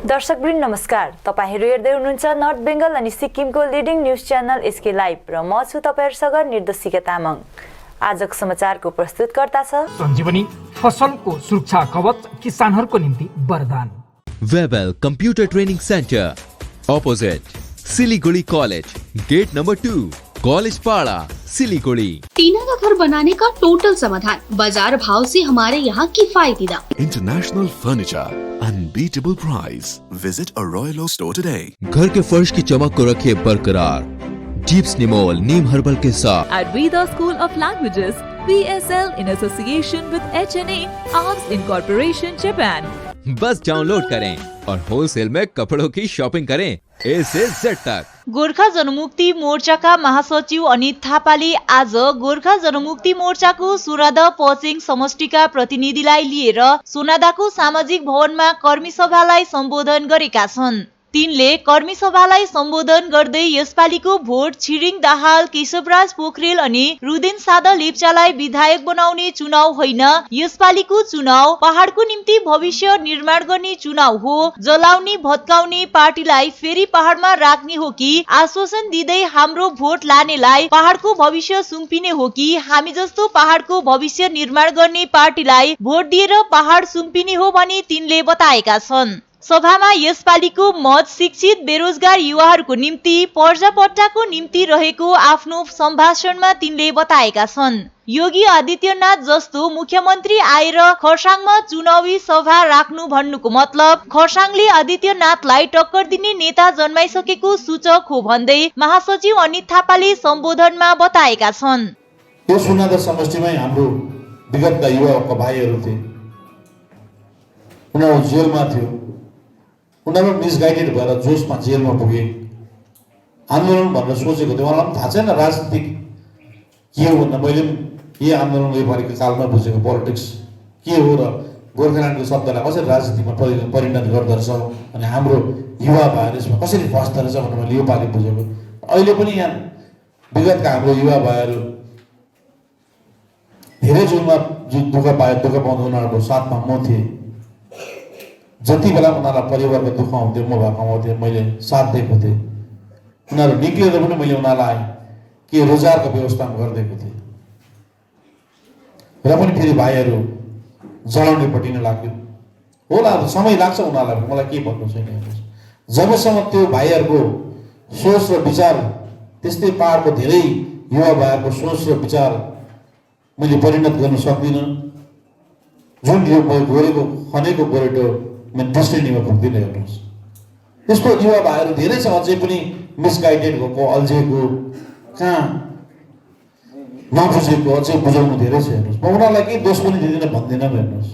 दर्शकवृन्द नमस्कार। तपाईहरु हेर्दै हुनुहुन्छ नर्थ बेंगल अनि सिक्किमको leading news channel SK live र म छु तपाईहरुसँग निर्देशिका तामाङ। आजको समाचारको प्रस्तुतकर्ता छ सञ्जीवनी फसलको सुरक्षा कवच किसानहरुको निम्ति वरदान। Webel computer training centre opposite Siliguri college, gate number 2, college Para, Siliguri. Tina का घर बनाने का टोटल समाधान, बाजार भाव से हमारे यहाँ किफायती दाम। International furniture, unbeatable price. Visit a royal store today. घर के फर्श की चमक को रखिए बरकरार जीप्स निमोल नीम हर्बल के साथ। At Veda School of Languages, VSL in association with HNA, Arms Incorporation, Japan. Bus download करें और होलसेल में कपड़ों की शॉपिंग करें A से Z तक। गोर्खा जनमुक्ति मोर्चाका महासचिव अनित थापाले आज गोर्खा जनमुक्ति मोर्चाको सोनादा पश्चिम समष्टिका प्रतिनिधिलाई लिएर सोनादाको सामाजिक भवनमा कर्मी सभालाई सम्बोधन गरेका छन्। तिनले कर्मी सभालाई सम्बोधन गर्दै यसपालिको भोट छिरिङ दाहाल, केशवराज पोखरेल अनि रुदेन सादा लेप्चालाई विधायक बनाउने चुनाव होइन, यसपालिको चुनाव पहाडको निम्ति भविष्य निर्माण गर्ने चुनाव हो। जलाउने भत्काउने पार्टीलाई फेरि पहाडमा राख्ने हो कि आश्वासन दिँदै हाम्रो भोट लानेलाई पहाडको भविष्य सुम्पिने हो कि हामी जस्तो पहाडको भविष्य निर्माण गर्ने पार्टीलाई भोट दिएर पहाड सुम्पिने हो भनी तिनले बताएका छन्। सभामा यसपालिको मत शिक्षित बेरोजगार युवाहरूको निम्ति पर्जापट्टाको निम्ति रहेको आफ्नो सम्भाषणमा तिनले बताएका छन्। योगी आदित्यनाथ जस्तो मुख्यमन्त्री आएर खरसाङमा चुनावी सभा राख्नु भन्नुको मतलब खरसाङले आदित्यनाथलाई टक्कर दिने नेता जन्माइसकेको सूचक हो भन्दै महासचिव अनित थापाले सम्बोधनमा बताएका छन्। यो सोनादा समष्टिमै हाम्रो विगतका युवाका भाइहरू थिए, उनीहरू जेलमा थियो, उनीहरू मिसगाइडेड भएर जोसमा जेलमा पुगे। आन्दोलन भनेर सोचेको थियो, उनीहरूलाई थाहा छैन राजनीतिक के हो भनेर। मैले यही आन्दोलन योपालिको कालमा बुझेको पोलिटिक्स के हो र गोर्खाल्यान्डको शब्दलाई कसरी राजनीतिमा परिणत गर्दो रहेछ अनि हाम्रो युवा भाइहरू यसमा कसरी फस्दो रहेछ भनेर मैले योपालि बुझेको। अहिले पनि यहाँ विगतका हाम्रो युवा भाइहरू धेरै जुनमा दुःख पाउँदा उनीहरूको साथमा म थिएँ। जति बेला उनीहरूलाई परिवारको दुःख आउँथ्यो म भएको आउँथेँ, मैले साथ दिएको थिएँ। उनीहरू निक्लिएर पनि मैले उनीहरूलाई के रोजगारको व्यवस्था गरिदिएको थिएँ र पनि फेरि भाइहरू जलाउनेपट्टि नै लाग्यो होला। समय लाग्छ उनीहरूलाई, मलाई के भन्नु छैन। जबसम्म त्यो भाइहरूको सोच र विचार त्यस्तै पहाडको धेरै युवा भाइहरूको सोच र विचार मैले परिणत गर्न सक्दिनँ, जुन यो गोरेको खनेको गोरेटो डेस्टिनीमा पुग्दैन। हेर्नुहोस्, त्यस्तो युवा भाइहरू धेरै छ अझै पनि मिसगाइडेड भएको, अल्झेको, कहाँ नबुझेको, अझै बुझाउनु धेरै छ। हेर्नुहोस्, म उनीहरूलाई केही दोष पनि दिँदिनँ भन्दिनँ। हेर्नुहोस्,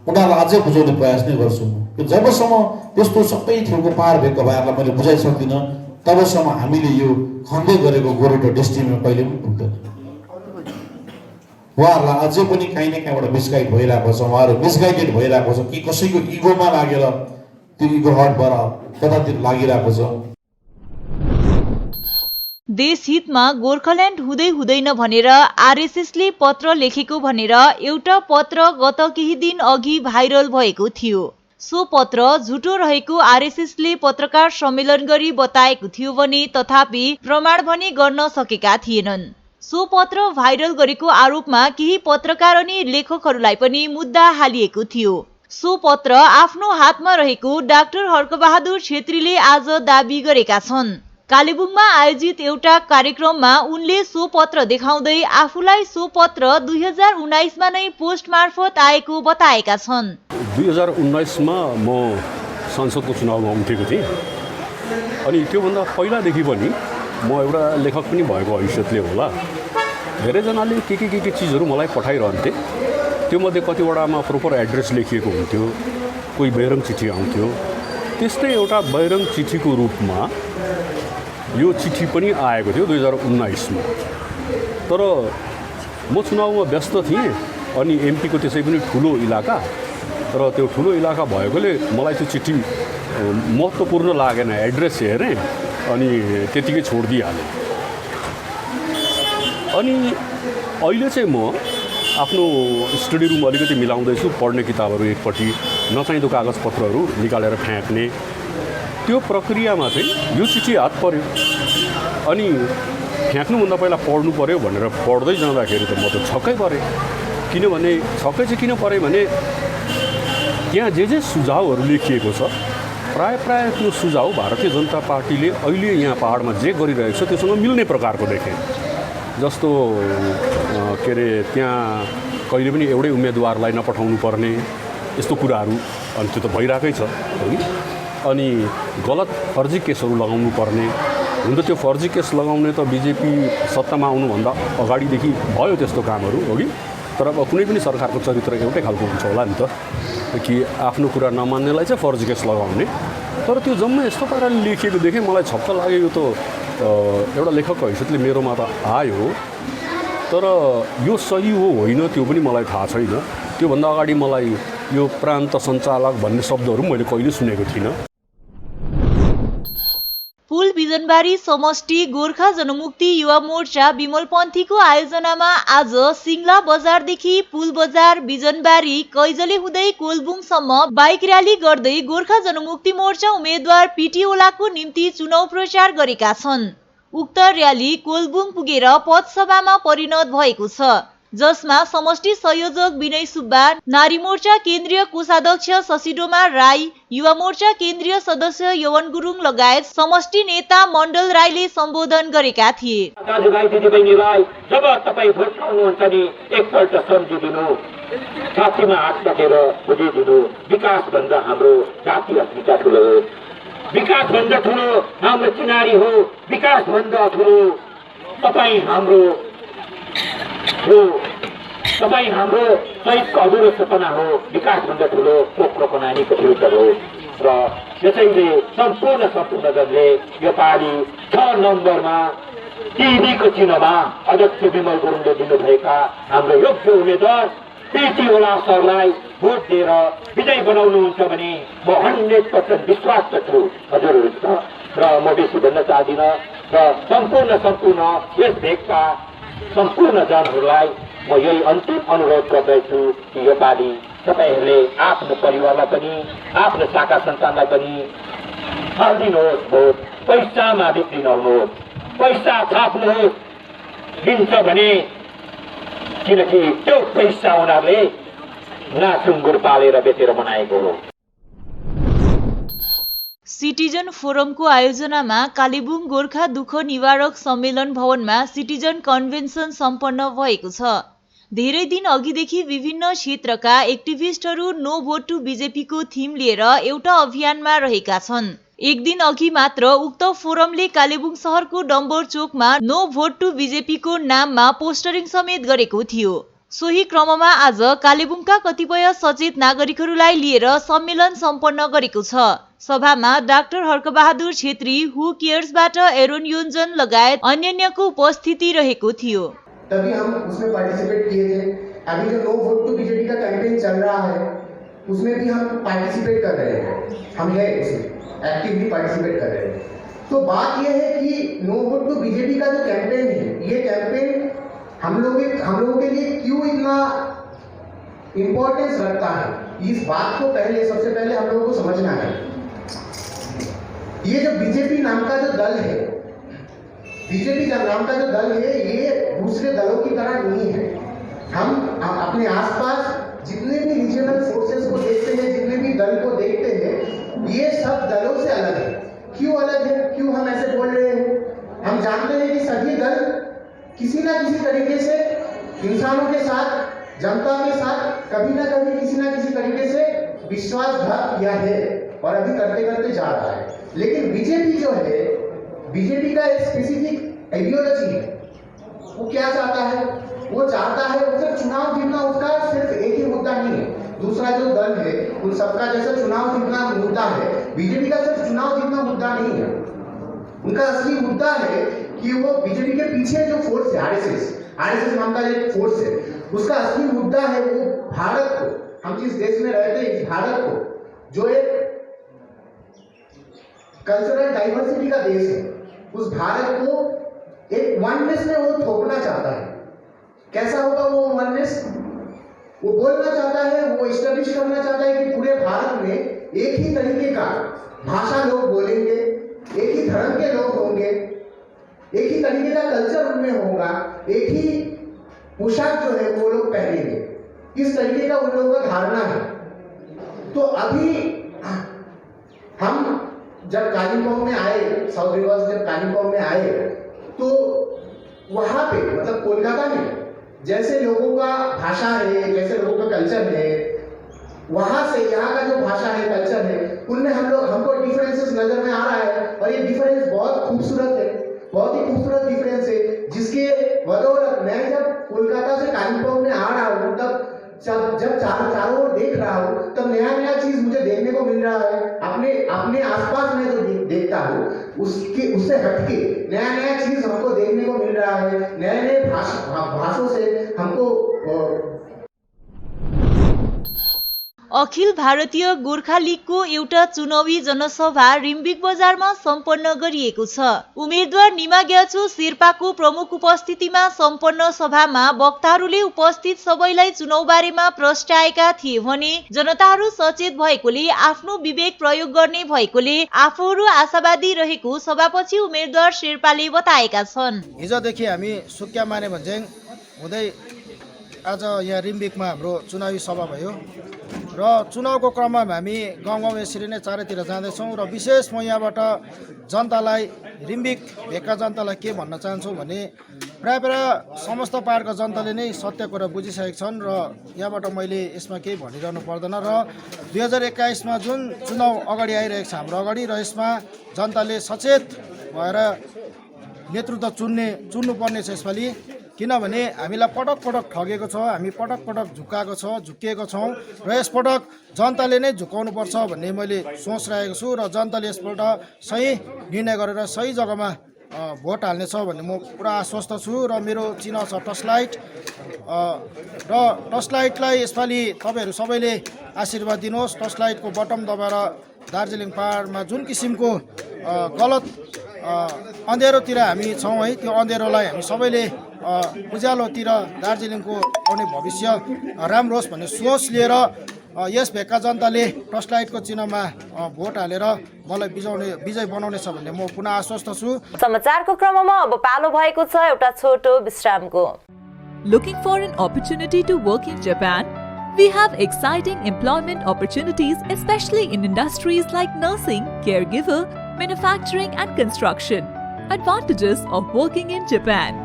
उनीहरूलाई अझै बुझाउने प्रयास नै गर्छु म। जबसम्म त्यस्तो सबै ठाउँको पार भएको भाइहरूलाई मैले बुझाइसक्दिनँ तबसम्म हामीले यो खन्दै गरेको गोरेटो डेस्टिनीमा कहिले पनि पुग्दैन। उहाँहरूलाई अझै पनि काहीँ न कहीँबाट मिसगाइड भइरहेको छ, उहाँहरू मिसगाइडेड भइरहेको छ कि कसैको इगोमा लागेर त्यो इगो हटबाट कतातिर लागिरहेको छ। देशहितमा गोर्खाल्यान्ड हुँदै हुँदैन भनेर आरएसएसले पत्र लेखेको भनेर एउटा पत्र गत केही दिन अघि भाइरल भएको थियो। सो पत्र झुटो रहेको आरएसएसले पत्रकार सम्मेलन गरी बताएको थियो भने तथापि प्रमाण भने गर्न सकेका थिएनन्। सो पत्र भाइरल गरेको आरोपमा केही पत्रकार अनि लेखकहरूलाई पनि मुद्दा हालिएको थियो। सो पत्र आफ्नो हातमा रहेको डाक्टर हर्कबहादुर छेत्रीले आज दाबी गरेका छन्। कालेबुङमा आयोजित एउटा कार्यक्रममा उनले सो पत्र देखाउँदै आफूलाई सो पत्र 2019 मा नै पोस्ट मार्फत आएको बताएका छन्। 2019 मा म संसदको चुनावमा उठेको थिएँ अनि त्योभन्दा पहिलादेखि पनि म एउटा लेखक पनि भएको हैसियतले होला धेरैजनाले के चिजहरू मलाई पठाइरहन्थे। त्योमध्ये कतिवटामा प्रोपर एड्रेस लेखिएको हुन्थ्यो, कोही बहिरङ चिठी आउँथ्यो। त्यस्तै एउटा बहिरङ चिठीको रूपमा यो चिठी पनि आएको थियो 2019 मा। तर म चुनावमा व्यस्त थिएँ अनि एमपीको त्यसै पनि ठुलो इलाका, र त्यो ठुलो इलाका भएकोले मलाई त्यो चिठी महत्त्वपूर्ण लागेन। एड्रेस हेरेँ अनि त्यतिकै छोडिदिइहालेँ। अनि अहिले चाहिँ म आफ्नो स्टडी रुम अलिकति मिलाउँदैछु, पढ्ने किताबहरू एकपट्टि, नचाहिँदो कागजपत्रहरू निकालेर फ्याँक्ने, त्यो प्रक्रियामा चाहिँ यो चिठी हात पर्यो। अनि फ्याँक्नुभन्दा पहिला पढ्नु पर्यो भनेर पढ्दै जाँदाखेरि त म त छक्कै परेँ। किनभने छक्कै चाहिँ किन परेँ भने त्यहाँ जे सुझावहरू लेखिएको छ प्राय त्यो सुझाव भारतीय जनता पार्टीले अहिले यहाँ पहाडमा जे गरिरहेको छ त्योसँग मिल्ने प्रकारको देखेँ। जस्तो के अरे त्यहाँ कहिले पनि एउटै उम्मेदवारलाई नपठाउनु पर्ने यस्तो कुराहरू, अनि त्यो त भइरहेकै छ है। अनि गलत फर्जी केसहरू लगाउनु पर्ने, हुन त त्यो फर्जी केस लगाउने त बिजेपी सत्तामा आउनुभन्दा अगाडिदेखि भयो त्यस्तो कामहरू हो कि। तर अब कुनै पनि सरकारको चरित्र एउटै खालको हुन्छ होला नि त, कि आफ्नो कुरा नमान्नेलाई चाहिँ फर्जी केस लगाउने। तर त्यो जम्मै यस्तो पाराले लेखिएको देखेँ, मलाई छक्क लाग्यो। यो त एउटा लेखकको हैसियतले मेरोमा त आयो, तर यो सही हो होइन त्यो पनि मलाई थाहा छैन। त्योभन्दा अगाडि मलाई यो प्रान्त सञ्चालक भन्ने शब्दहरू मैले कहिले सुनेको थिइनँ। पुल बिजनबारी समष्टि गोर्खा जनमुक्ति युवा मोर्चा विमलपन्थीको आयोजनामा आज सिङ्ला बजारदेखि पुल बजार बिजनबारी कैजले हुँदै कोलबुङसम्म बाइक र्याली गर्दै गोर्खा जनमुक्ति मोर्चा उम्मेद्वार पिटी ओलाको निम्ति चुनाव प्रचार गरेका छन्। उक्त र्याली कोलबुङ पुगेर पथसभामा परिणत भएको छ, जसमा समष्टि संयोजक विनय सुब्बा, नारी मोर्चा केन्द्रीय कोषाध्यक्ष शशिडोमा राई, युवा मोर्चा केन्द्रीय सदस्य यवन गुरुङ लगायत समष्टि नेता मण्डल राईले सम्बोधन गरेका थिए। दाजुभाइ दिदीबहिनीलाई जब तपाईँ भोट पाउनुहुन्छ नि एकपल्ट सम्झिदिनु, छातीमा हात राखेर बुझिदिनु, विकास भन्दा हाम्रो जाति अस्मिता ठुलो हो, विकास भन्दा ठुलो हाम्रो चिनारी हो, विकास भन्दा ठुलो तपाईँ हाम्रो शहीदको अधुरो सपना हो, विकास भन्दा ठुलो पोखरोको नानीको फ्युचर हो। र यसैले सम्पूर्ण जनले यो पालि 6 नम्बरमा टिभीको चिन्हमा अध्यक्ष विमल गुरुङले दिनुभएका हाम्रो योग्य उम्मेद्वार पिटी ओला सरलाई भोट दिएर विजय बनाउनुहुन्छ भने म 100% विश्वास छु हजुरहरू। र म बेसी भन्न चाहदिनँ र सम्पूर्ण यस भेगका सम्पूर्ण जनहरूलाई म यही अन्तिम अनुरोध गर्दैछु कि यो पालि तपाईँहरूले आफ्नो परिवारलाई पनि आफ्नो शाखा सन्तानलाई पनि हालिदिनुहोस् भोट। पैसामा बिक्री नहुनुहोस्, पैसा थाप्नुहोस् दिन्छ भने, किनकि त्यो पैसा उनीहरूले नासुङ्गुर पालेर बेचेर बनाएको हो। सिटिजन फोरमको आयोजनामा कालेबुङ गोर्खा दुःख निवारक सम्मेलन भवनमा सिटिजन कन्भेन्सन सम्पन्न भएको छ। धेरै दिन अघिदेखि विभिन्न क्षेत्रका एक्टिभिस्टहरू नो भोट टु बीजेपीको थीम लिएर एउटा अभियानमा रहेका छन्। एक दिन अघि मात्र उक्त फोरमले कालेबुङ शहरको डम्बर चोकमा नो भोट टु बीजेपीको नाममा पोस्टरिङ समेत गरेको थियो। सोही क्रममा आज कालेबुङका कतिपय सचेत नागरिकहरूलाई लिएर सम्मेलन सम्पन्न गरेको छ। सभामा डाक्टर हर्कबहादुर छेत्री, हु केयर्सबाट एरोन योन्जन लगायत अन्यको उपस्थिति रहेको थियो। तभी हम उसमें पार्टिसिपेट किए थे। अभी जो नो वोट टू बीजेपी का कैंपेन चल रहा है उसमें भी हम पार्टिसिपेट कर रहे हैं, हम है उसमें एक्टिवली पार्टिसिपेट कर रहे हैं। तो बात यह है कि नो वोट टू बीजेपी का जो कैंपेन है, ये कैंपेन हम लोगों के लिए क्यों इतना इम्पोर्टेंस रखता है, इस बात को सबसे पहले हम लोगों को समझना है। ये जो बीजेपी नाम का जो दल है, बीजेपी का नाम का जो दल है, ये दूसरे दलों की तरह नहीं है। हम अपने आसपास जितने भी रीजनल फोर्सेस को देखते हैं, जितने भी दल को देखते हैं, ये सब दलों से अलग है। क्यों अलग है, क्यों हम ऐसे बोल रहे हैं? हम जानते हैं कि सभी दल किसी ना किसी तरीके से इंसानों के साथ, जनता के साथ कभी ना कभी किसी ना किसी तरीके से विश्वासघात किया है और अभी करते करते जा रहा है। लेकिन बीजेपी जो है, बीजेपी का एक स्पेसिफिक आइडियोलॉजी है। वो क्या चाहता है? वो चाहता है वो सिर्फ चुनाव जीतना, उसका सिर्फ एक ही मुद्दा नहीं है। दूसरा जो दल है उन सबका जैसा चुनाव जीतना मुद्दा है, बीजेपी का सिर्फ चुनाव जीतना मुद्दा नहीं है। उनका असली मुद्दा है कि वो बीजेपी के पीछे जो फोर्स है, आरएसएस नाम का एक फोर्स है, उसका असली मुद्दा है वो भारत को, हम जिस देश में रहते हैं, इस भारत को जो एक कल्चरल डाइवर्सिटी का देश है, उस भारत को एक वननेस में वो थोपना चाहता है। कैसा होगा वो वननेस? वो बोलना चाहता है, वो इस्टेब्लिश करना चाहता है कि पूरे भारत में एक ही तरीके का भाषा लोग बोलेंगे, एक ही धर्म के लोग होंगे, एक ही तरीके का कल्चर उनमें होगा, एक ही पोशाक जो है वो लोग पहनेंगे। इस तरीके का उन लोगों का धारणा है। तो अभी हम जब कालिम्पोंग में आए, साउथ रिवर्स जब कालिम्पोंग में आए, तो वहां पे मतलब कोलकाता में जैसे लोगों का भाषा है, जैसे लोगों का कल्चर है, वहां से यहाँ का जो भाषा है, कल्चर है, उनमें हमको डिफरेंसेस नजर में आ रहा है। और ये डिफरेंस बहुत खूबसूरत है, बहुत ही खूबसूरत डिफरेंस है, जिसके बदौलत मैं जब कोलकाता से कालिम्पोंग में आ रहा हूँ, तब जब चारों ओर देख रहा हूँ, तब नया नया चीज मुझे देखने को मिल रहा है। अपने आसपास में जो देखता हूँ उससे हटके नया नया चीज हमको देखने को मिल रहा है। नए नए भाषाओं से हमको अखिल भारतीय गोर्खा लीगको एउटा चुनावी जनसभा रिम्बिक बजारमा सम्पन्न गरिएको छ। उम्मेद्वार निमा ग्याछो शेर्पाको प्रमुख उपस्थितिमा सम्पन्न सभामा वक्ताहरूले उपस्थित सबैलाई चुनाव बारेमा प्रस्ट्याएका थिए भने जनताहरू सचेत भएकोले आफ्नो विवेक प्रयोग गर्ने भएकोले आफूहरू आशावादी रहेको सभापछि उम्मेद्वार शेर्पाले बताएका छन्। हिजोदेखि हामी सुक्या माने भन्ज्याङ हुँदै आज यहाँ रिम्बिकमा हाम्रो चुनावी सभा भयो र चुनावको क्रममा हामी गाउँ गाउँ यसरी नै चारैतिर जाँदैछौँ। र विशेष म यहाँबाट जनतालाई, रिम्बिक भेगका जनतालाई के भन्न चाहन्छु भने प्रायः समस्त पाहाडका जनताले नै सत्य कुरा बुझिसकेका छन् र यहाँबाट मैले यसमा केही भनिरहनु पर्दैन। र 2021मा जुन चुनाव अगाडि आइरहेको छ हाम्रो अगाडि, र यसमा जनताले सचेत भएर नेतृत्व चुन्नुपर्ने छ यसपालि। किनभने हामीलाई पटक पटक ठगेको छ, हामी पटक पटक झुक्किएको छौँ र यसपटक जनताले नै झुकाउनुपर्छ भन्ने मैले सोच राखेको छु। र जनताले यसपल्ट सही निर्णय गरेर सही जग्गामा भोट हाल्नेछ भन्ने म पुरा आश्वस्त छु। र मेरो चिन्ह छ टर्च लाइट, र टर्च लाइटलाई यसपालि तपाईँहरू सबैले आशीर्वाद दिनुहोस्। टर्च लाइटको बटम दबाएर दार्जिलिङ पहाडमा जुन किसिमको गलत अँध्यारोतिर हामी छौँ है, त्यो अँध्यारोलाई हामी सबैले उज्यालोतिर दार्जिलिङको आउने भविष्य राम्रो होस् भन्ने सोच लिएर यस भेगका जनताले टर्च लाइटको चिन्हमा भोट हालेर मलाई विजय बनाउनेछ भन्ने म पुनः आश्वस्त छु। समाचारको क्रममा अब पालो भएको छ एउटा छोटो विश्रामको। Looking for an opportunity to work in Japan? We have exciting employment opportunities, especially in industries like nursing, caregiver, manufacturing and construction. Advantages of working in Japan: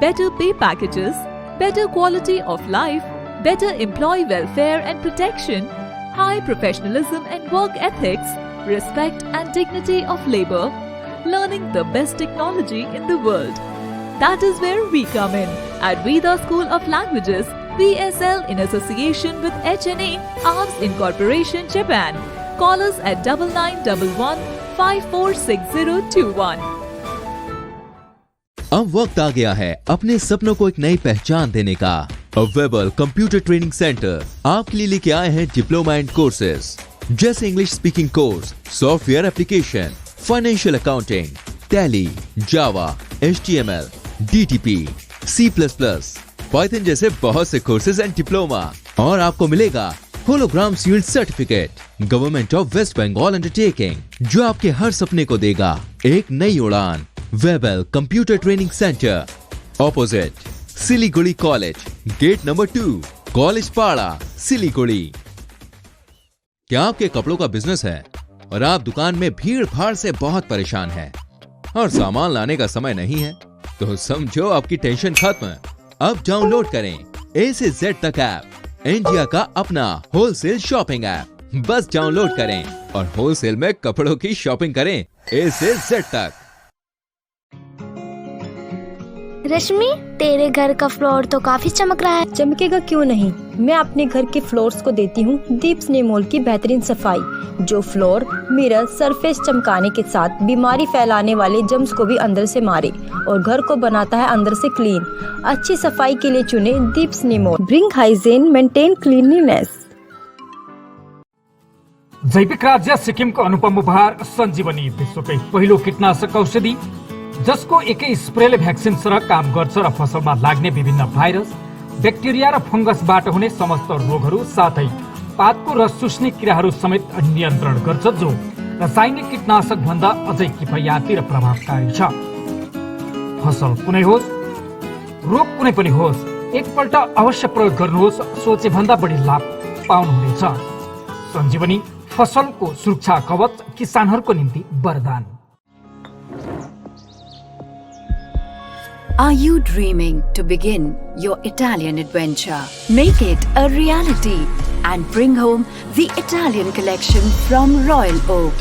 better pay packages, better quality of life, better employee welfare and protection, high professionalism and work ethics, respect and dignity of labor, learning the best technology in the world. That is where we come in at Veda School of Languages, VSL, in association with HNA, Arms Incorporation, Japan. Call us at 9911 546021. अब वक्त आ गया है अपने सपनों को एक नई पहचान देने का। वेबल कंप्यूटर ट्रेनिंग सेंटर आपके लिए लेके आए हैं डिप्लोमा एंड कोर्सेज जैसे English speaking course, software application, financial accounting, Tally, Java, HTML, DTP, C++, Python जैसे बहुत से कोर्सेज एंड डिप्लोमा। और आपको मिलेगा hologram sealed certificate government of West Bengal undertaking, जो आपके हर सपने को देगा एक नई उड़ान। Webel computer training centre, opposite Siliguri college, gate number 2, college Para, Siliguri. क्या आपके कपड़ों का बिजनेस है और आप दुकान में भीड़ भाड़ से बहुत परेशान हैं और सामान लाने का समय नहीं है? तो समझो आपकी टेंशन खत्म। अब डाउनलोड करें A से Z तक ऐप, इंडिया का अपना होलसेल शॉपिंग ऐप। बस डाउनलोड करें और होलसेल में कपड़ों की शॉपिंग करें A से Z तक। रश्मि, तेरे घर का फ्लोर तो काफी चमक रहा है। चमकेगा क्यों नहीं, मैं अपने घर के फ्लोर्स को देती हूँ दीप स्नेमोल की बेहतरीन सफाई, जो फ्लोर मिरर सरफेस चमकाने के साथ बीमारी फैलाने वाले जर्म्स को भी अंदर से मारे और घर को बनाता है अंदर से क्लीन। अच्छी सफाई के लिए चुने दीप स्नेमोल। Bring hygiene, maintain cleanliness. जैविक राज्य सिक्किमको अनुपम उपहार सञ्जीवनी, विश्वकै पहिलो कीटनाशक औषधि जसको एकै स्प्रेले भ्याक्सिन सरह काम गर्छ र फसलमा लाग्ने विभिन्न भाइरस ब्याक्टेरिया र फंगसबाट हुने समस्त रोगहरू साथै पातको रस चुस्ने किराहरू समेत नियन्त्रण गर्छ, जो रासायनिक कीटनाशक भन्दा अझै किफायती र प्रभावकारी छ। फसल कुनै होस्, रोग कुनै पनि होस्, एकपल्ट अवश्य प्रयोग गर्नुहोस्, सोचे भन्दा बढी लाभ पाउनुहुनेछ। सञ्जीवनी फसलको सुरक्षा कवच, किसानहरूको निम्ति वरदान। Are you dreaming to begin your Italian adventure? Make it a reality and bring home the Italian collection from Royal Oak.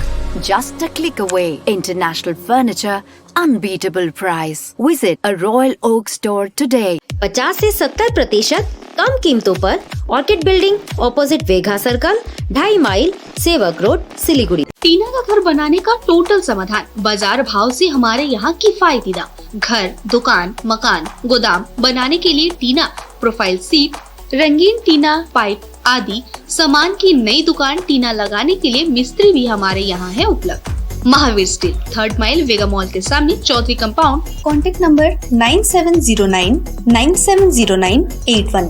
Just a click away. International furniture, unbeatable price. Visit a Royal Oak store today. 50 से 70% कम कीमतों पर orchid building, opposite वेघा circle, 2.5 mile, Sevoke road, Siliguri. Tina का घर बनाने का total समाधान बाजार भाव से हमारे यहाँ किफायती दाम। घर, दुकान, मकान, गोदाम बनाने के लिए टीना, प्रोफाइल सीट, रंगीन टीना, पाइप आदि सामान की नई दुकान टीना लगाने के लिए मिस्त्री भी हमारे यहाँ है उपलब्ध। महावीर स्टील, 3rd माइल, वेगा मॉल के सामने, चौधरी कंपाउंड। Contact number 9709970981।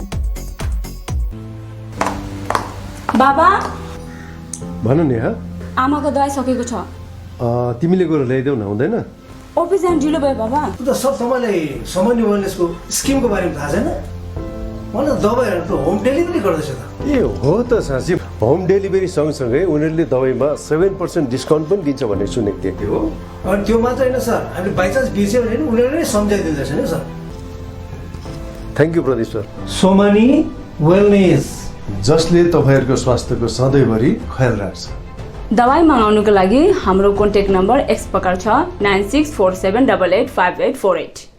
बाबा भन नेहा। आमाको दबाई सकेको छ। तिमीले गएर ल्याइदेऊ न, हुँदैन? अफिस जान ढिलो भयो बाबा। त सब तपाईँलाई सामान्य वेलनेसको स्किमको बारेमा थाहा छैन? मलाई दबाईहरू त होम डेलिभरी गर्दैछ त। ए हो त साँच्ची, होम डेलिभरी सँगसँगै उनीहरूले दबाईमा 7% डिस्काउन्ट पनि दिन्छ भन्ने सुनेको थिएँ। हो, अनि त्यो मात्र होइन सर, हामीले बाइचान्स बिर्स्यो भने उनीहरूले नै सम्झाइदिँदैछ नि sir. Thank you Pradeep sir. Somani wellness, जसले तपाईँहरूको स्वास्थ्यको सधैँभरि ख्याल राख्छ। दबाई मगाउनुको लागि हाम्रो कन्ट्याक्ट नम्बर एक्स प्रकार छ 9647885848।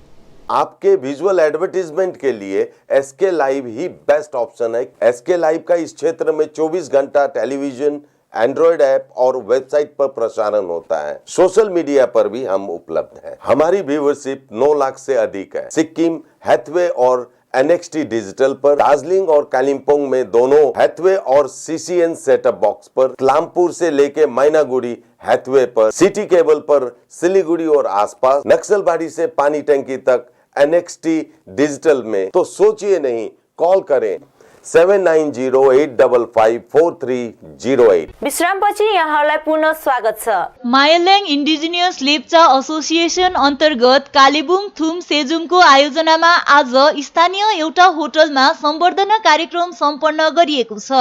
आपके विजुअल एडवर्टीजमेंट के लिए एसके लाइव ही बेस्ट ऑप्शन है। एसके लाइव का इस क्षेत्र में 24 घंटा टेलीविजन, एंड्रॉइड ऐप और वेबसाइट पर प्रसारण होता है। सोशल मीडिया पर भी हम उपलब्ध हैं। हमारी व्यूवरशिप 9 लाख से अधिक है। सिक्किम, हैथवे और NXT डिजिटल पर, दार्जिलिंग और कालिम्पोंग में दोनों हैथवे और CCN सेटअप बॉक्स पर, तलामपुर से लेके मैनागुड़ी हैथवे पर, सिटी केबल पर, सिलीगुड़ी और आसपास, नक्सलबाड़ी से पानी टंकी तक NXT डिजिटल में। तो सोचिए नहीं, कॉल करें 7908554308। विश्रामपछि यहाँहरूलाई पुनः स्वागत छ। मायाल्याङ इन्डिजिनियस लेप्चा एसोसिएसन अन्तर्गत कालेबुङ थुम सेजुङको आयोजनामा आज स्थानीय एउटा होटलमा सम्बर्धना कार्यक्रम सम्पन्न गरिएको छ।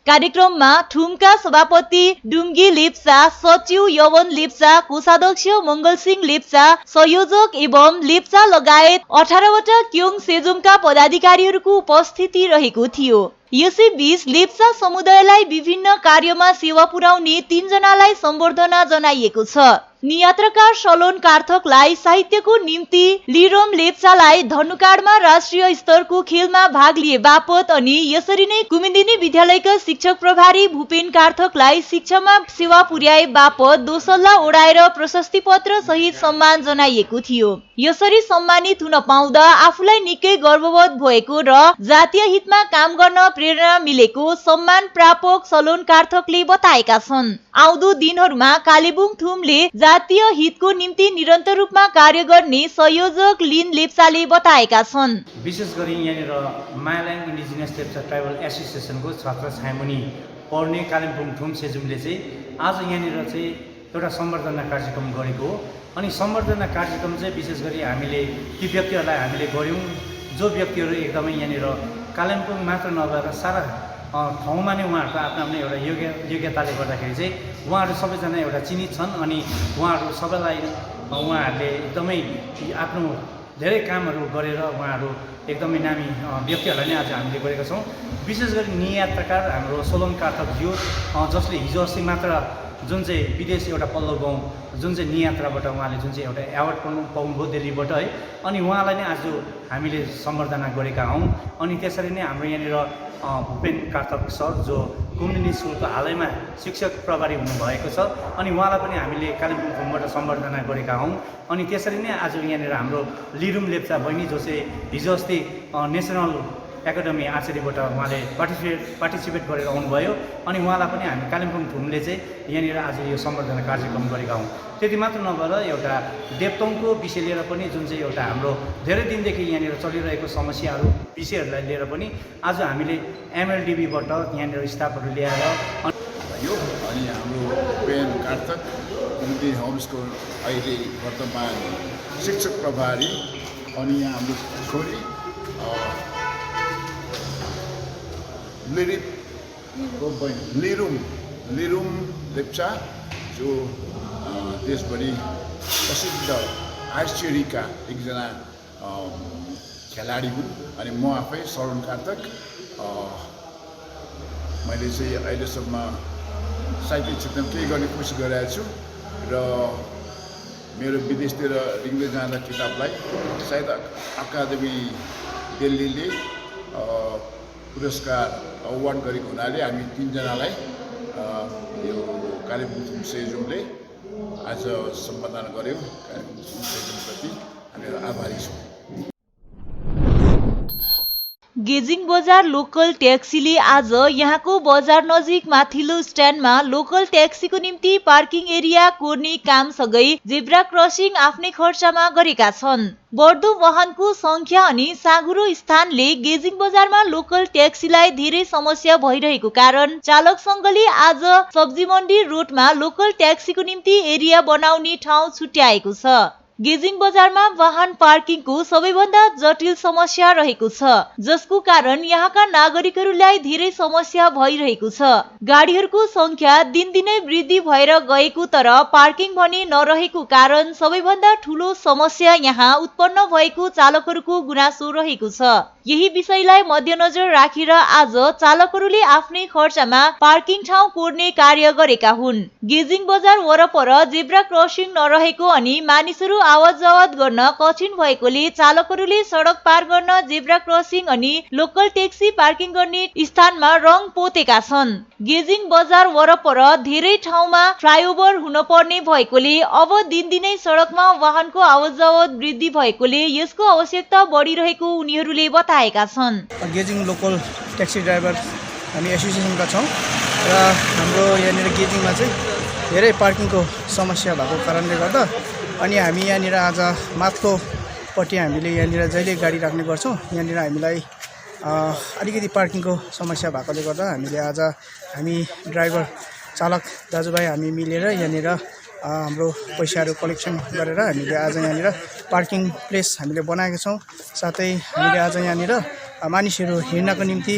कार्यक्रममा ठुमका सभापति डुम्गी लेप्चा, सचिव यवन लेप्चा, कोषाध्यक्ष मङ्गलसिंह लेप्चा, संयोजक एवं लेप्चा लगायत 18वटा क्योङ सेजुङका पदाधिकारीहरूको उपस्थिति रहेको थियो। यसैबीच लेप्चा समुदायलाई विभिन्न कार्यमा सेवा पुर्याउने 3 जनालाई सम्बर्धना जनाइएको छ। नियात्रकार सलोन कार्थकलाई साहित्यको निम्ति, लिरोम लेप्चालाई धनुकाँडमा राष्ट्रिय स्तरको खेलमा भाग लिए बापत अनि यसरी नै कुमुदिनी विद्यालयका शिक्षक प्रभारी भूपेन कार्थकलाई शिक्षामा सेवा पुर्याए बापत दोसल्ला ओढाएर प्रशस्ति पत्र सहित सम्मान जनाइएको थियो। यसरी सम्मानित हुन पाउँदा आफूलाई निकै गर्वबोध भएको र जातीय हितमा काम गर्न प्रेरणा मिलेको सम्मान प्रापक सलोन कार्थकले बताएका छन्। आउँदो दिनहरूमा कालेबुङ थुमले जातीय हितको निम्ति निरन्तर रूपमा कार्य गर्ने संयोजक लिन लेप्चाले बताएका छन्। विशेष गरी यहाँनिर मायाल्याङ इन्डिजिनियस लेप्चा ट्राइबल एसोसिएसनको छत्र छायामुनि पढ्ने कालिम्पोङ थुम सेजुङले चाहिँ आज यहाँनिर चाहिँ एउटा सम्बर्धना कार्यक्रम गरेको हो। अनि सम्बर्धना कार्यक्रम चाहिँ विशेष गरी हामीले ती व्यक्तिहरूलाई हामीले गऱ्यौँ जो व्यक्तिहरू एकदमै यहाँनिर कालिम्पोङ मात्र नभएर सारा ठाउँमा नै उहाँहरूको आफ्नो आफ्नो एउटा योग्यताले गर्दाखेरि चाहिँ उहाँहरू सबैजना एउटा चिनित छन्। अनि उहाँहरू सबैलाई उहाँहरूले एकदमै आफ्नो धेरै कामहरू गरेर उहाँहरू एकदमै नामी व्यक्तिहरूलाई नै आज हामीले गरेका छौँ। विशेष गरी नियात्रकार हाम्रो सोलोन कार्थकज्यू, जसले हिजो अस्ति मात्र जुन चाहिँ विदेश एउटा पल्लो गाउँ जुन चाहिँ नियात्राबाट उहाँले जुन चाहिँ एउटा एवार्ड पाउनुभयो दिल्लीबाट है। अनि उहाँलाई नै आज हामीले सम्बर्धना गरेका हौँ। अनि त्यसरी नै हाम्रो यहाँनिर भूपेन कार्थक सर जो कुमुदिनी स्कुलको हालैमा शिक्षक प्रभारी हुनुभएको छ, अनि उहाँलाई पनि हामीले कालिम्पोङबाट सम्बर्धना गरेका हौँ। अनि त्यसरी नै आज यहाँनिर हाम्रो लिरुम लेप्चा बहिनी जो चाहिँ हिजो अस्ति नेसनल एकाडेमी आर्चरीबाट उहाँले पार्टिसिपेट गरेर आउनुभयो अनि उहाँलाई पनि हामी कालिम्पोङ थुमले चाहिँ यहाँनिर आज यो सम्बर्धना कार्यक्रम गरेका हौँ। त्यति मात्र नभएर एउटा देवतोङको विषय लिएर पनि जुन चाहिँ एउटा हाम्रो धेरै दिनदेखि यहाँनिर चलिरहेको समस्याहरू विषयहरूलाई लिएर पनि आज हामीले MLDBबाट यहाँनिर स्टाफहरू ल्याएर यो अनि हाम्रो पेन कार्तक कम्युनिटी होम्सको अहिले वर्तमान शिक्षक प्रभारी अनि यहाँ हाम्रो छोरी लिरुम लेप्चा जो देशभरि प्रसिद्ध आर्चरीका एकजना खेलाडी हुन् अनि म आफै शरण कार्तक मैले चाहिँ अहिलेसम्म साहित्य क्षेत्रमा केही गर्ने कोसिस गरिरहेको छु र मेरो विदेशतिर रिङ्दै जाँदा किताबलाई सायद अकादमी दिल्लीले पुरस्कार अवार्ड गरेको हुनाले हामी 3 जनालाई यो कालिम्पोङ सेजुमले आज सम्बोधन गर्यो। कालिम्पोङ सेजुमप्रति हामी आभारी छौँ। गेजिङ बजार लोकल ट्याक्सीले आज यहाँको बजार नजिक माथिल्लो स्ट्यान्डमा लोकल ट्याक्सीको निम्ति पार्किङ एरिया कोर्ने कामसँगै जेब्रा क्रसिङ आफ्नै खर्चमा गरेका छन्। बढ्दो वाहनको संख्या अनि साँघुरो स्थानले गेजिङ बजारमा लोकल ट्याक्सीलाई धेरै समस्या भइरहेको कारण चालक संघले आज सब्जी मण्डी रोडमा लोकल ट्याक्सीको निम्ति एरिया बनाउने ठाउँ छुट्याएको छ। गेजिङ बजारमा वाहन पार्किङको सबैभन्दा जटिल समस्या रहेको छ, जसको कारण यहाँका नागरिकहरूलाई धेरै समस्या भइरहेको छ। गाडीहरूको संख्या दिनदिनै वृद्धि भएर गएको तर पार्किङ भने नरहेको कारण सबैभन्दा ठूलो समस्या यहाँ उत्पन्न भएको चालकहरूको गुनासो रहेको छ। यही विषयलाई मध्यनजर राखेर आज चालकहरूले आफ्नै खर्चमा पार्किङ ठाउँ कोर्ने कार्य गरेका हुन्। गेजिङ बजार वरपर जेब्रा क्रसिङ नरहेको अनि मानिसहरू आवत जावत गर्न कठिन भएकोले चालकहरूले सडक पार गर्न जेब्रा क्रसिङ अनि लोकल ट्याक्सी पार्किङ गर्ने स्थानमा रङ पोतेका छन्। गेजिङ बजार वरपर धेरै ठाउँमा फ्लाइओभर हुन पर्ने भएकोले अब दिनदिनै सडकमा वाहनको आवत जावत वृद्धि भएकोले यसको आवश्यकता बढिरहेको उनीहरूले बताएका छन्। गेजिङ लोकल ट्याक्सी ड्राइभर हामी एसोसिएसनका छौँ र हाम्रो यहाँनिर गेजिङमा चाहिँ धेरै पार्किङको समस्या भएको कारणले गर्दा अनि हामी यहाँनिर आज माथिल्लोपट्टि हामीले यहाँनिर जहिले गाडी राख्ने गर्छौँ, यहाँनिर हामीलाई अलिकति पार्किङको समस्या भएकोले गर्दा हामी ड्राइभर चालक दाजुभाइ हामी मिलेर यहाँनिर हाम्रो पैसाहरू कलेक्सन गरेर हामीले आज यहाँनिर पार्किङ प्लेस हामीले बनाएका छौँ। साथै हामीले आज यहाँनिर मानिसहरू हिँड्नको निम्ति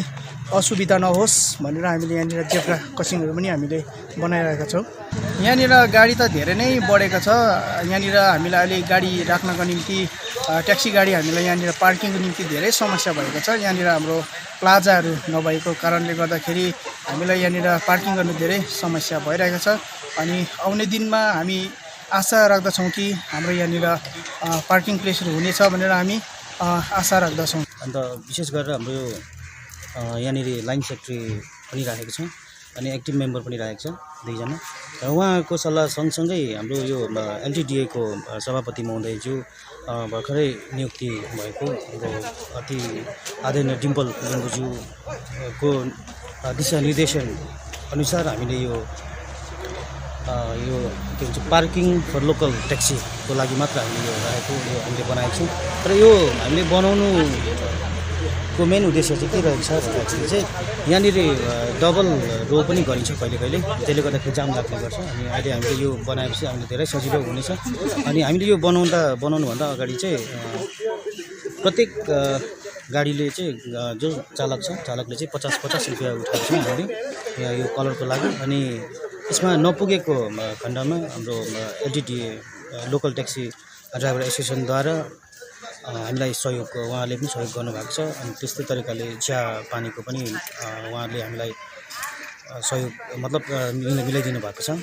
असुविधा नहोस् भनेर हामीले यहाँनिर जेब्रा क्रसिङहरू पनि हामीले बनाइरहेका छौँ। यहाँनिर गाडी त धेरै नै बढेको छ। यहाँनिर हामीलाई अहिले गाडी राख्नको निम्ति ट्याक्सी गाडी हामीलाई यहाँनिर पार्किङको निम्ति धेरै समस्या भएको छ। यहाँनिर हाम्रो प्लाजाहरू नभएको कारणले गर्दाखेरि हामीलाई यहाँनिर पार्किङ गर्नु धेरै समस्या भइरहेको छ अनि आउने दिनमा हामी आशा राख्दछौँ कि हाम्रो यहाँनिर पार्किङ प्लेसहरू हुनेछ भनेर हामी आशा राख्दछौँ। अन्त विशेष गरेर हाम्रो यहाँनिर लाइन सेक्रेटरी पनि राखेको छौँ अनि एक्टिभ मेम्बर पनि राखेको छ 2 जना र उहाँको सल्लाह सँगसँगै हाम्रो यो LTDA को सभापति महोदयज्यू भर्खरै नियुक्ति भएको अति आदरणीय डिम्पल लिम्बुज्यूको दिशानिर्देशन अनुसार हामीले यो के भन्छ पार्किङ फर लोकल ट्याक्सीको लागि मात्र हामीले हामीले बनाएको छौँ र यो हामीले बनाउनुको मेन उद्देश्य चाहिँ के रहेको छ भन्दाखेरि चाहिँ यहाँनिर डबल रो पनि गरिन्छ कहिले कहिले, त्यसले गर्दाखेरि जाम लाग्ने गर्छ अनि अहिले हामीले यो बनाएपछि हामीले धेरै सजिलो हुनेछ। अनि हामीले यो बनाउनुभन्दा अगाडि चाहिँ प्रत्येक गाडीले चाहिँ जो चालकले चाहिँ 50 रुपियाँ उठाएको छौँ हामीले यहाँ यो कलरको लागि। अनि यसमा नपुगेको खण्डमा हाम्रो LTDA लोकल ट्याक्सी ड्राइभर एसोसिएसनद्वारा हामीलाई सहयोग उहाँले पनि सहयोग गर्नुभएको छ अनि त्यस्तै तरिकाले चिया पानीको पनि उहाँले हामीलाई सहयोग मतलब मिलाइदिनु भएको छ।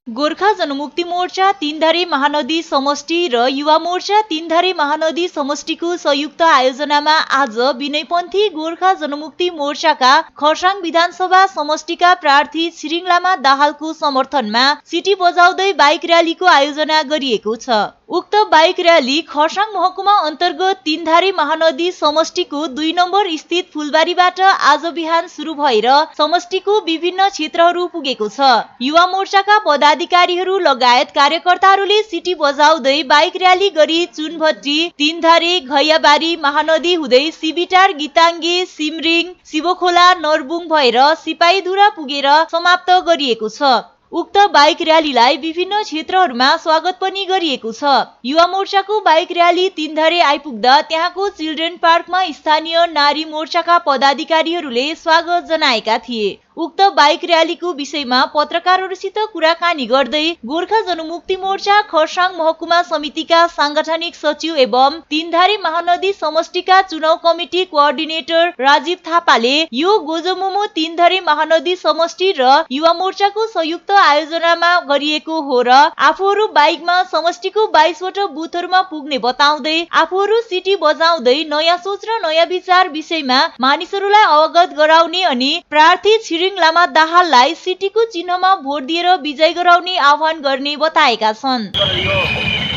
गोर्खा जनमुक्ति मोर्चा तीनधारे महानदी समष्टि र युवा मोर्चा तीनधारे महानदी समष्टिको संयुक्त आयोजनामा आज विनयपन्थी गोर्खा जनमुक्ति मोर्चाका खरसाङ विधानसभा समष्टिका प्रार्थी छिरिङ लामा दाहालको समर्थनमा सिटी बजाउँदै बाइक र्यालीको आयोजना गरिएको छ। उक्त बाइक र्याली खरसाङ महकुमा अन्तर्गत तीनधारे महानदी समष्टिको 2 नम्बर स्थित फुलबारीबाट आज बिहान सुरु भएर समष्टिको विभिन्न क्षेत्रहरू पुगेको छ। युवा मोर्चाका पदाधिकारीहरू लगायत कार्यकर्ताहरूले सिटी बजाउँदै बाइक र्याली गरी चुनभट्टी, तीनधारे, घैयाबारी, महानदी हुँदै सिबिटार, गीताङ्गे, सिमरिङ, शिवखोला, नरबुङ भएर सिपाहीधुरा पुगेर समाप्त गरिएको छ। उक्त बाइक र्यालीलाई विभिन्न क्षेत्रहरूमा स्वागत पनि गरिएको छ। युवा मोर्चाको बाइक र्याली तीनधारे आइपुग्दा त्यहाँको चिल्ड्रेन पार्कमा स्थानीय नारी मोर्चाका पदाधिकारीहरूले स्वागत जनाएका थिए। उक्त बाइक र्यालीको विषयमा पत्रकारहरूसित कुराकानी गर्दै गोर्खा जनमुक्ति मोर्चा खरसाङ महकुमा समितिका सांगठनिक सचिव एवं तीनधारे महानदी समष्टिका चुनाव कमिटी कोअर्डिनेटर राजीव थापाले यो गोजोमोमो तीनधारे महानदी समष्टि र युवा मोर्चाको संयुक्त आयोजनामा गरिएको हो र आफूहरू बाइकमा समष्टिको 22 वटा बुथहरूमा पुग्ने बताउँदै आफूहरू सिटी बजाउँदै नयाँ सोच र नयाँ विचार विषयमा मानिसहरूलाई अवगत गराउने अनि प्रार्थी छिरिङ लामा दाहाललाई सिटीको चिन्हमा भोट दिएर विजय गराउने आह्वान गर्ने बताएका छन्। यो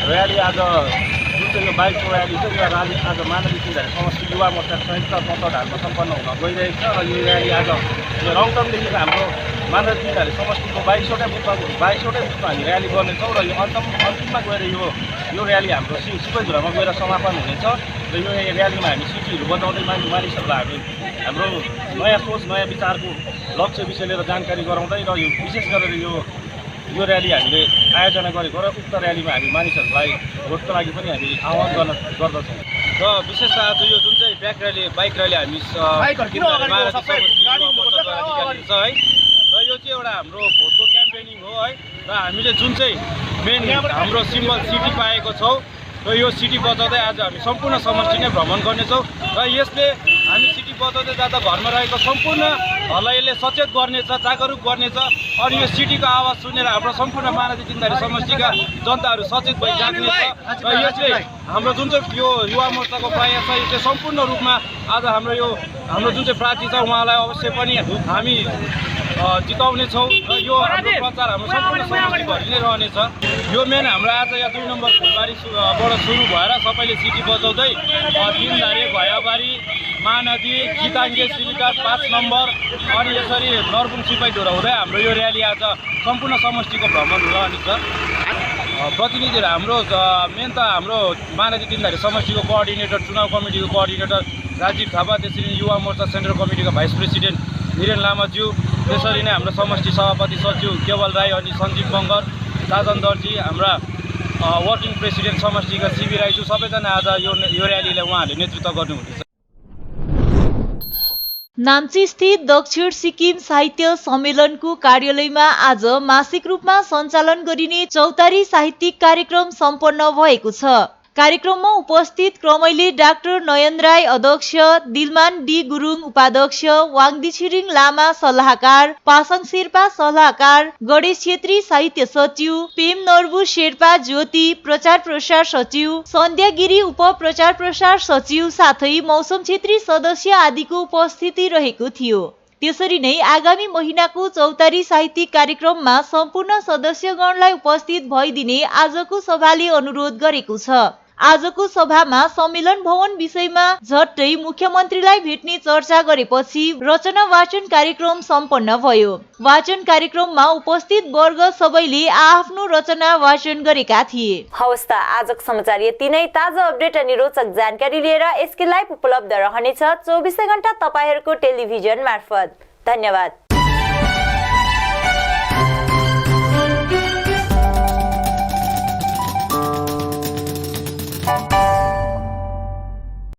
र्याली आज जुन चाहिँ यो बाइकको र्याली छ यो र्याली आज मानवी तीनधारे समष्टि युवा मोर्चा संयुक्त तत्त्वावधानमा सम्पन्न हुन गइरहेको छ र यो र्याली आज यो रङटङदेखि हाम्रो मानवी तीनधारे समष्टिको 22 वटा बुथमा हामी र्याली गर्नेछौँ र यो अन्तिममा गएर यो र्याली हाम्रो सिपाहीधुरामा गएर समापन हुनेछ र यो र्यालीमा हामी सिटीहरू बजाउँदै मानिसहरूलाई हाम्रो नयाँ सोच नयाँ विचारको लक्ष्य विषय लिएर जानकारी गराउँदै र यो विशेष गरेर यो र्याली हामीले आयोजना गरेको र उक्त र्यालीमा हामी मानिसहरूलाई भोटको लागि पनि हामी आह्वान गर्दछौँ र विशेष आज यो जुन चाहिँ बाइक र्याली हामी छ है र यो चाहिँ एउटा हाम्रो भोटको क्याम्पेनिङ हो है र हामीले जुन चाहिँ मेन हाम्रो सिम्बल सिटी पाएको छौँ र यो सिटी बजाउँदै आज हामी सम्पूर्ण समष्टि नै भ्रमण गर्नेछौँ र यसले हामी सिटी बजाउँदै जाँदा घरमा रहेको सम्पूर्णहरूलाई यसले सचेत गर्नेछ, जागरुक गर्नेछ अनि यो सिटीको आवाज सुनेर हाम्रो सम्पूर्ण महानदी तीनधारे समष्टिका जनताहरू सचेत भई जाग्नेछ र यसले हाम्रो जुन चाहिँ यो युवा मोर्चाको प्रयास छ यसले सम्पूर्ण रूपमा आज हाम्रो जुन चाहिँ प्रार्थी छ उहाँलाई अवश्य पनि हामी जिताउनेछौँ र यो हाम्रो प्रचार हाम्रो सम्पूर्ण समष्टिभरि नै रहनेछ। यो मेन हाम्रो आज यहाँ 2 नम्बर फुलबारीबाट सुरु भएर सबैले सिटी बजाउँदै तीनधारे, घैयाबारी, महानदी, गीताङ्गे, सिबिटार 5 नम्बर अनि यसरी नरबुङ सिपाहीधुरा हुँदै हाम्रो यो र्याली आज सम्पूर्ण समष्टिको भ्रमण रहनेछ। प्रतिनिधिहरू हाम्रो मेन त हाम्रो महानदी तीनधारे समष्टिको कोअर्डिनेटर चुनाव कमिटीको कोअर्डिनेटर राजीव थापा, त्यसरी Yuva Morcha central कमिटीका vice president Viren लामाज्यू, त्यसरी नै हाम्रो समष्टि सभापति सचिव केवल राई अनि सञ्जीव बङ्गर, साधन दर्जी, हाम्रा वर्किङ प्रेसिडेन्ट समष्टिका सिबी राईज्यू सबैजना आज यो र्यालीलाई उहाँहरूले नेतृत्व गर्नुहुनेछ। नाम्ची स्थित दक्षिण सिक्किम साहित्य सम्मेलनको कार्यालयमा आज मासिक रूपमा सञ्चालन गरिने चौतारी साहित्यिक कार्यक्रम सम्पन्न भएको छ। कार्यक्रममा उपस्थित क्रमैले डाक्टर नयन राई अध्यक्ष, दिलमान डी गुरुङ उपाध्यक्ष, वाङदी छिरिङ लामा सल्लाहकार, पासाङ शेर्पा सल्लाहकार, गणेश छेत्री साहित्य सचिव, पेम नर्बु शेर्पा ज्योति प्रचार प्रसार सचिव, सन्ध्या गिरी उप प्रचार प्रसार सचिव साथै मौसम छेत्री सदस्य आदिको उपस्थिति रहेको थियो। त्यसरी नै आगामी महिनाको चौतारी साहित्यिक कार्यक्रममा सम्पूर्ण सदस्यगणलाई उपस्थित भइदिने आजको सभाले अनुरोध गरेको छ। आजको सभामा सम्मेलन भवन विषयमा झट्टै मुख्यमन्त्रीलाई भेट्ने चर्चा गरेपछि रचना वाचन कार्यक्रम सम्पन्न भयो। वाचन कार्यक्रममा उपस्थित वर्ग सबैले आफ्नो रचना वाचन गरेका थिए। हवस् त आजको समाचार यति नै। ताजा अपडेट अनि रोचक जानकारी लिएर एसके लाइभ उपलब्ध रहनेछ 24 घण्टा तपाईहरुको टेलिभिजन मार्फत। धन्यवाद।